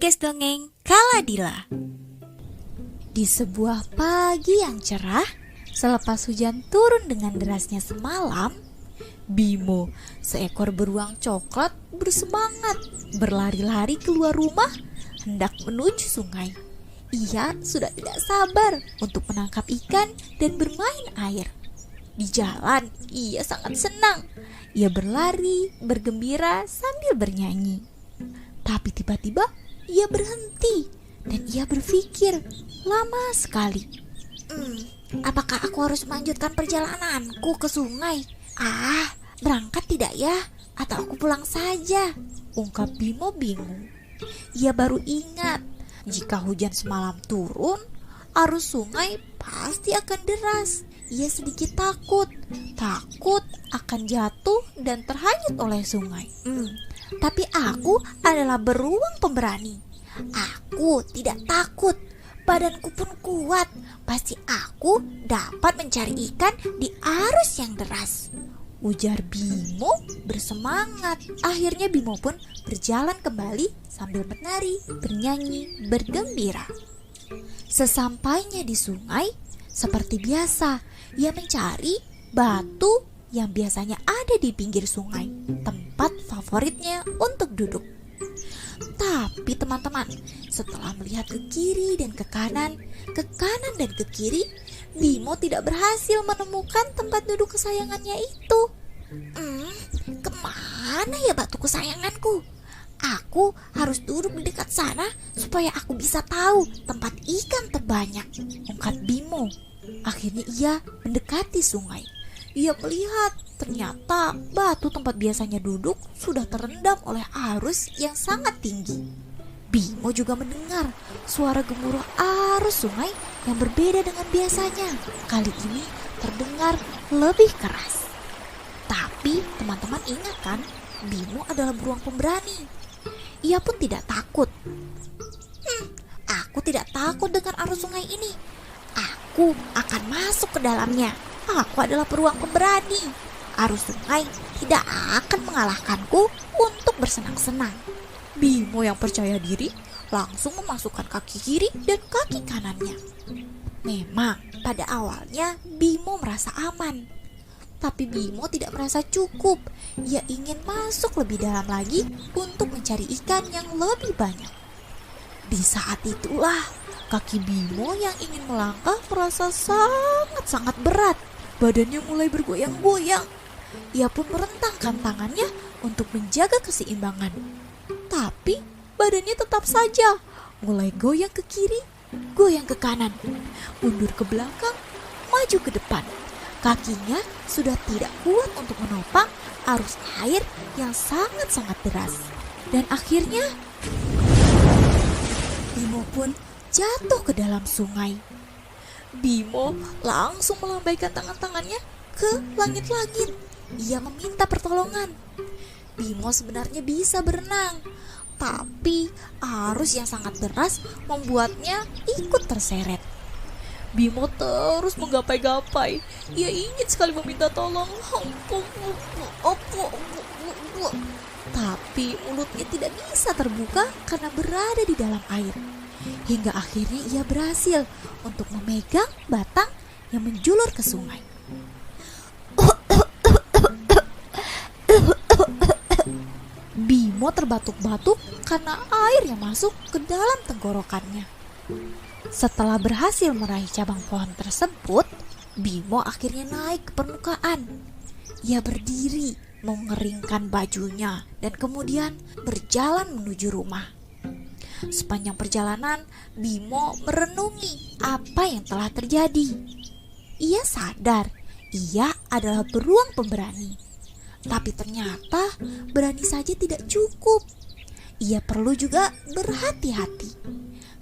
Podcast Dongeng Kaladila. Di sebuah pagi yang cerah, selepas hujan turun dengan derasnya semalam, Bimo, seekor beruang coklat, bersemangat berlari-lari keluar rumah hendak menuju sungai. Ia sudah tidak sabar untuk menangkap ikan dan bermain air. Di jalan, ia sangat senang. Ia berlari, bergembira sambil bernyanyi. Tapi tiba-tiba ia berhenti dan ia berpikir lama sekali. Apakah aku harus melanjutkan perjalananku ke sungai? Berangkat tidak ya? Atau aku pulang saja? Ungkap Bimo bingung. Ia baru ingat, jika hujan semalam turun, arus sungai pasti akan deras. Ia sedikit takut akan jatuh dan terhanyut oleh sungai. Tapi aku adalah beruang pemberani. Aku tidak takut. Badanku pun kuat. Pasti aku dapat mencari ikan di arus yang deras, ujar Bimo bersemangat. Akhirnya Bimo pun berjalan kembali sambil menari, bernyanyi, bergembira. Sesampainya di sungai, seperti biasa, ia mencari batu yang biasanya ada di pinggir sungai, tempat favoritnya untuk duduk. Tapi teman-teman, setelah melihat ke kiri dan ke kanan dan ke kiri, Bimo tidak berhasil menemukan tempat duduk kesayangannya itu. Kemana ya batu kesayanganku? Aku harus duduk di dekat sana supaya aku bisa tahu tempat ikan terbanyak, ungkap Bimo. Akhirnya ia mendekati sungai. Ia melihat ternyata batu tempat biasanya duduk sudah terendam oleh arus yang sangat tinggi. Bimo juga mendengar suara gemuruh arus sungai yang berbeda dengan biasanya. Kali ini terdengar lebih keras. Tapi teman-teman ingat kan, Bimo adalah beruang pemberani. Ia pun tidak takut. Aku tidak takut dengan arus sungai ini. Aku akan masuk ke dalamnya. Aku adalah beruang pemberani. Arus sungai tidak akan mengalahkanku untuk bersenang-senang. Bimo yang percaya diri langsung memasukkan kaki kiri dan kaki kanannya. Memang pada awalnya Bimo merasa aman. Tapi Bimo tidak merasa cukup. Ia ingin masuk lebih dalam lagi untuk mencari ikan yang lebih banyak. Di saat itulah kaki Bimo yang ingin melangkah merasa sangat-sangat berat. Badannya mulai bergoyang-goyang. Ia pun merentangkan tangannya untuk menjaga keseimbangan. Tapi badannya tetap saja mulai goyang ke kiri, goyang ke kanan, mundur ke belakang, maju ke depan. Kakinya sudah tidak kuat untuk menopang arus air yang sangat-sangat deras. Dan akhirnya Bimo pun jatuh ke dalam sungai. Bimo langsung melambaikan tangan-tangannya ke langit-langit. Ia meminta pertolongan. Bimo sebenarnya bisa berenang, tapi arus yang sangat deras membuatnya ikut terseret. Bimo terus menggapai-gapai. Ia ingin sekali meminta tolong. Tapi mulutnya tidak bisa terbuka karena berada di dalam air. Hingga akhirnya ia berhasil untuk memegang batang yang menjulur ke sungai. Bimo terbatuk-batuk karena air yang masuk ke dalam tenggorokannya. Setelah berhasil meraih cabang pohon tersebut, Bimo akhirnya naik ke permukaan. Ia berdiri, mengeringkan bajunya, dan kemudian berjalan menuju rumah. Sepanjang perjalanan, Bimo merenungi apa yang telah terjadi. Ia sadar ia adalah beruang pemberani. Tapi ternyata berani saja tidak cukup. Ia perlu juga berhati-hati.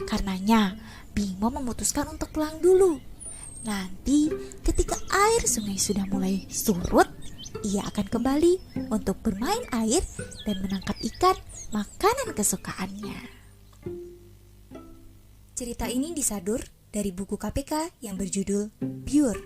Karenanya, Bimo memutuskan untuk pulang dulu. Nanti ketika air sungai sudah mulai surut, ia akan kembali untuk bermain air dan menangkap ikan makanan kesukaannya. Cerita ini disadur dari buku KPK yang berjudul Pure.